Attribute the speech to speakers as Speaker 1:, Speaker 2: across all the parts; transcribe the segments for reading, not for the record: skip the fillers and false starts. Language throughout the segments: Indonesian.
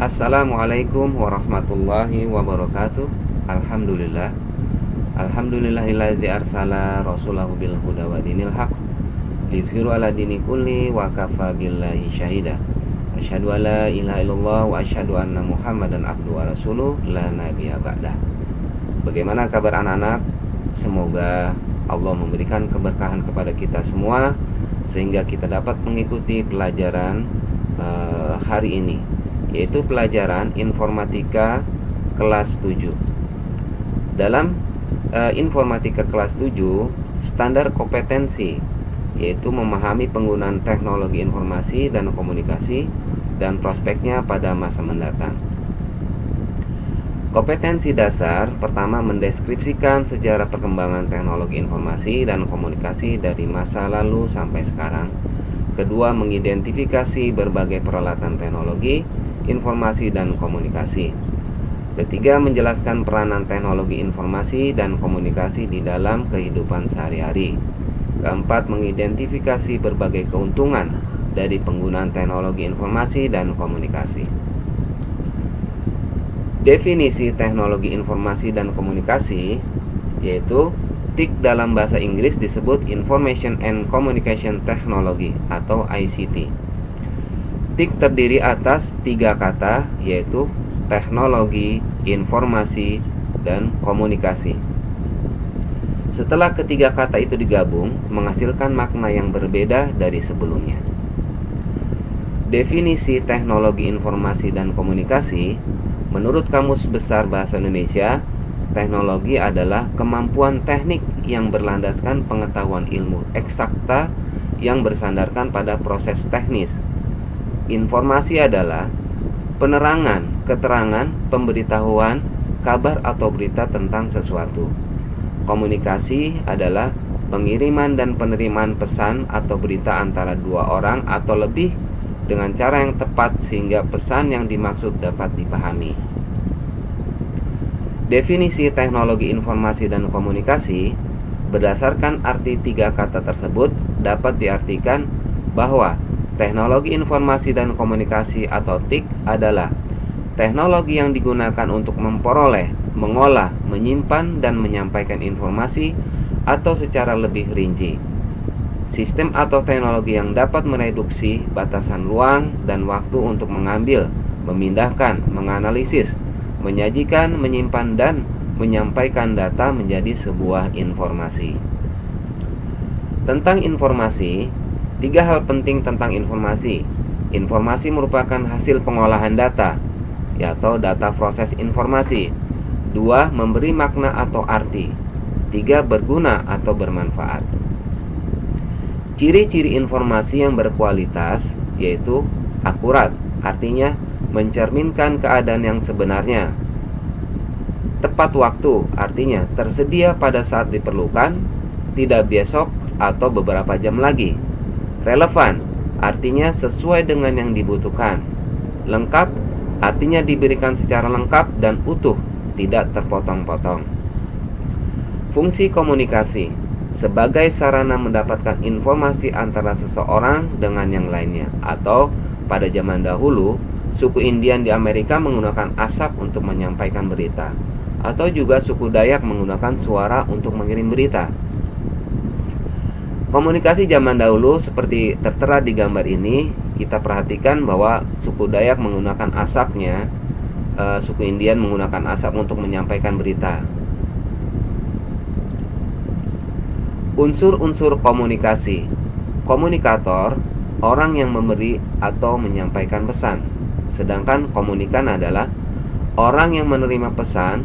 Speaker 1: Assalamualaikum warahmatullahi wabarakatuh. Alhamdulillah. Alhamdulillahilladzi arsala rasulahu bil huda wa dinil haq liyudhhiru ala dini kulli wa kafa billahi syahida. Asyhadu an la ilaha illallah wa asyhadu anna Muhammadan abduhu wa rasuluh la nabiyya ba'dah. Bagaimana kabar anak-anak? Semoga Allah memberikan keberkahan kepada kita semua sehingga kita dapat mengikuti pelajaran hari ini, yaitu pelajaran informatika kelas 7. Dalam informatika kelas 7, standar kompetensi yaitu memahami penggunaan teknologi informasi dan komunikasi dan prospeknya pada masa mendatang. Kompetensi dasar pertama mendeskripsikan sejarah perkembangan teknologi informasi dan komunikasi dari masa lalu sampai sekarang. Kedua, mengidentifikasi berbagai peralatan teknologi, informasi, dan komunikasi. Ketiga, menjelaskan peranan teknologi informasi dan komunikasi di dalam kehidupan sehari-hari. Keempat, mengidentifikasi berbagai keuntungan dari penggunaan teknologi informasi dan komunikasi. Definisi teknologi informasi dan komunikasi yaitu TIC dalam bahasa Inggris disebut Information and Communication Technology atau ICT. TIC terdiri atas 3 kata yaitu teknologi, informasi, dan komunikasi. Setelah ketiga kata itu digabung, menghasilkan makna yang berbeda dari sebelumnya. Definisi teknologi informasi dan komunikasi menurut Kamus Besar Bahasa Indonesia, teknologi adalah kemampuan teknik yang berlandaskan pengetahuan ilmu eksakta yang bersandarkan pada proses teknis. Informasi adalah penerangan, keterangan, pemberitahuan, kabar atau berita tentang sesuatu. Komunikasi adalah pengiriman dan penerimaan pesan atau berita antara 2 orang atau lebih dengan cara yang tepat sehingga pesan yang dimaksud dapat dipahami. Definisi teknologi informasi dan komunikasi berdasarkan arti 3 kata tersebut dapat diartikan bahwa teknologi informasi dan komunikasi atau TIC adalah teknologi yang digunakan untuk memperoleh, mengolah, menyimpan, dan menyampaikan informasi atau secara lebih rinci. Sistem atau teknologi yang dapat mereduksi batasan ruang dan waktu untuk mengambil, memindahkan, menganalisis, menyajikan, menyimpan, dan menyampaikan data menjadi sebuah informasi. Tentang informasi, 3 hal penting tentang informasi. Informasi merupakan hasil pengolahan data, atau data proses informasi. 2. Memberi makna atau arti. 3. Berguna atau bermanfaat. Ciri-ciri informasi yang berkualitas yaitu akurat, artinya mencerminkan keadaan yang sebenarnya. Tepat waktu, artinya tersedia pada saat diperlukan, tidak besok atau beberapa jam lagi. Relevan, artinya sesuai dengan yang dibutuhkan. Lengkap, artinya diberikan secara lengkap dan utuh, tidak terpotong-potong. Fungsi komunikasi sebagai sarana mendapatkan informasi antara seseorang dengan yang lainnya, atau pada zaman dahulu suku Indian di Amerika menggunakan asap untuk menyampaikan berita, atau juga suku Dayak menggunakan suara untuk mengirim berita. Komunikasi zaman dahulu seperti tertera di gambar ini, kita perhatikan bahwa suku Dayak menggunakan asapnya, suku Indian menggunakan asap untuk menyampaikan berita. Unsur-unsur komunikasi. Komunikator, orang yang memberi atau menyampaikan pesan. Sedangkan komunikan adalah orang yang menerima pesan.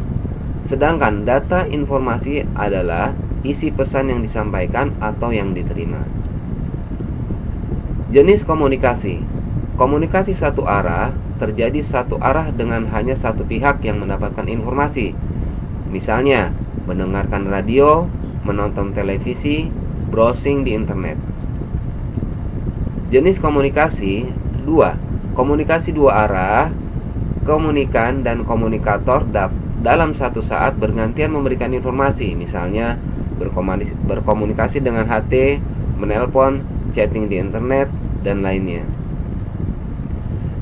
Speaker 1: Sedangkan data informasi adalah isi pesan yang disampaikan atau yang diterima. Jenis komunikasi. Komunikasi satu arah terjadi satu arah dengan hanya satu pihak yang mendapatkan informasi. Misalnya, mendengarkan radio, menonton televisi, browsing di internet. Jenis komunikasi 2. Komunikasi 2 arah. Komunikan dan komunikator dalam satu saat bergantian memberikan informasi. Misalnya berkomunikasi dengan HT, menelpon, chatting di internet, dan lainnya.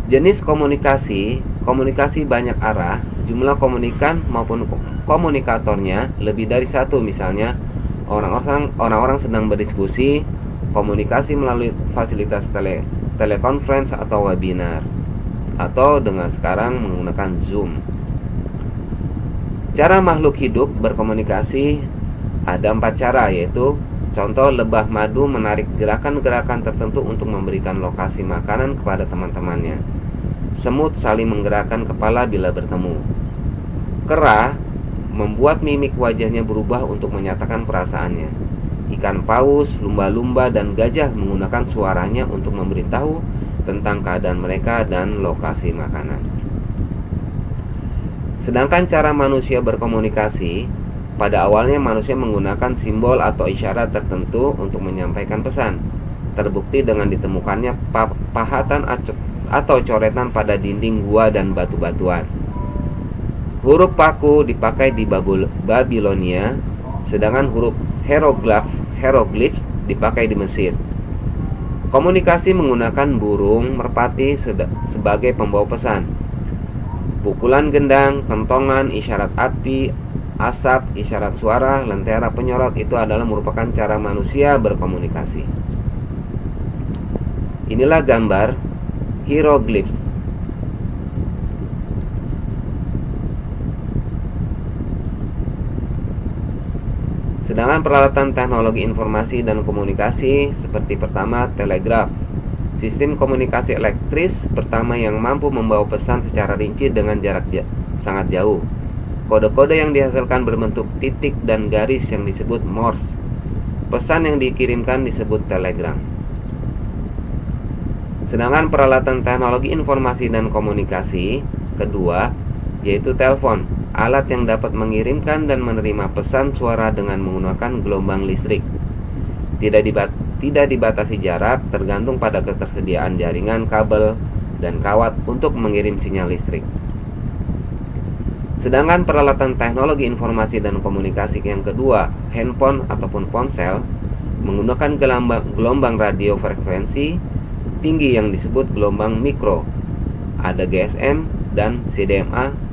Speaker 1: Jenis komunikasi komunikasi banyak arah, jumlah komunikan maupun komunikatornya lebih dari satu. Misalnya, orang-orang sedang berdiskusi, komunikasi melalui fasilitas telekonferensi atau webinar, atau dengan sekarang menggunakan Zoom. Cara makhluk hidup berkomunikasi ada 4 cara, yaitu contoh, lebah madu menarik gerakan-gerakan tertentu untuk memberikan lokasi makanan kepada teman-temannya. Semut saling menggerakkan kepala bila bertemu. Kera membuat mimik wajahnya berubah untuk menyatakan perasaannya. Ikan paus, lumba-lumba, dan gajah menggunakan suaranya untuk memberitahu tentang keadaan mereka dan lokasi makanan. Sedangkan cara manusia berkomunikasi, pada awalnya manusia menggunakan simbol atau isyarat tertentu untuk menyampaikan pesan. Terbukti dengan ditemukannya pahatan atau coretan pada dinding gua dan batu-batuan. Huruf paku dipakai di Babilonia, sedangkan huruf hieroglifs dipakai di Mesir. Komunikasi menggunakan burung merpati sebagai pembawa pesan. Pukulan gendang, kentongan, isyarat api, asap, isyarat suara, lentera penyorot itu adalah merupakan cara manusia berkomunikasi. Inilah gambar hieroglifs. Sedangkan peralatan teknologi informasi dan komunikasi seperti pertama, telegraf. Sistem komunikasi elektris pertama yang mampu membawa pesan secara rinci dengan jarak sangat jauh. Kode-kode yang dihasilkan berbentuk titik dan garis yang disebut Morse. Pesan yang dikirimkan disebut telegram. Sedangkan peralatan teknologi informasi dan komunikasi kedua yaitu telepon, alat yang dapat mengirimkan dan menerima pesan suara dengan menggunakan gelombang listrik. Tidak dibatasi jarak, tergantung pada ketersediaan jaringan, kabel, dan kawat untuk mengirim sinyal listrik. Sedangkan peralatan teknologi informasi dan komunikasi yang kedua, handphone ataupun ponsel, menggunakan gelombang radio frekuensi tinggi yang disebut gelombang mikro. Ada GSM dan CDMA.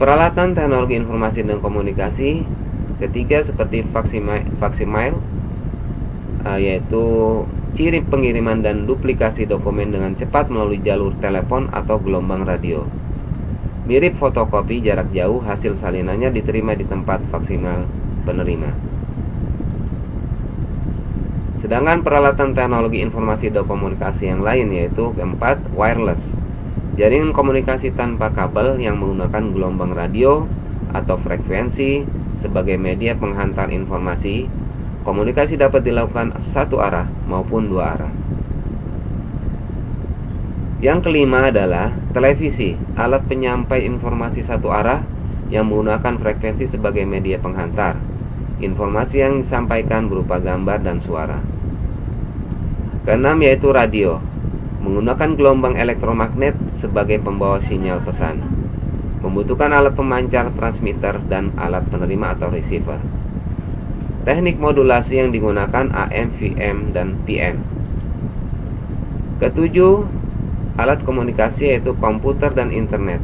Speaker 1: Peralatan teknologi informasi dan komunikasi ketiga seperti faksimiles, yaitu ciri pengiriman dan duplikasi dokumen dengan cepat melalui jalur telepon atau gelombang radio. Mirip fotokopi jarak jauh, hasil salinannya diterima di tempat faksimil penerima. Sedangkan peralatan teknologi informasi dan komunikasi yang lain yaitu keempat, wireless. Jaringan komunikasi tanpa kabel yang menggunakan gelombang radio atau frekuensi sebagai media penghantar informasi. Komunikasi dapat dilakukan satu arah maupun dua arah. Yang kelima adalah televisi, alat penyampai informasi satu arah yang menggunakan frekuensi sebagai media penghantar. Informasi yang disampaikan berupa gambar dan suara. Keenam yaitu radio, menggunakan gelombang elektromagnet sebagai pembawa sinyal pesan. Membutuhkan alat pemancar transmitter dan alat penerima atau receiver. Teknik modulasi yang digunakan AM, VM, dan PM. Ketujuh, alat komunikasi yaitu komputer dan internet,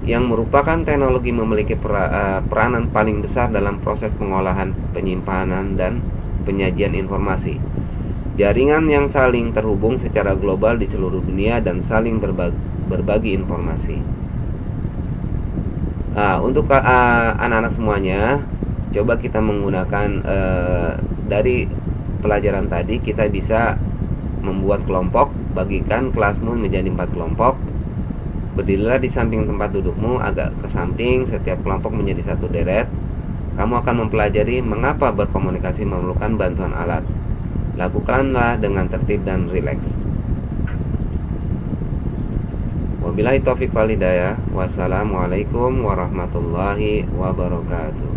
Speaker 1: yang merupakan teknologi memiliki peranan paling besar dalam proses pengolahan, penyimpanan, dan penyajian informasi. Jaringan yang saling terhubung secara global di seluruh dunia dan saling berbagi informasi. Untuk anak-anak semuanya, coba kita menggunakan dari pelajaran tadi, kita bisa membuat kelompok, bagikan kelasmu menjadi 4 kelompok. Berdirilah di samping tempat dudukmu, agak ke samping, setiap kelompok menjadi satu deret. Kamu akan mempelajari mengapa berkomunikasi memerlukan bantuan alat. Lakukanlah dengan tertib dan rileks. Wabillahi taufiq wal hidayah. Wassalamualaikum warahmatullahi wabarakatuh.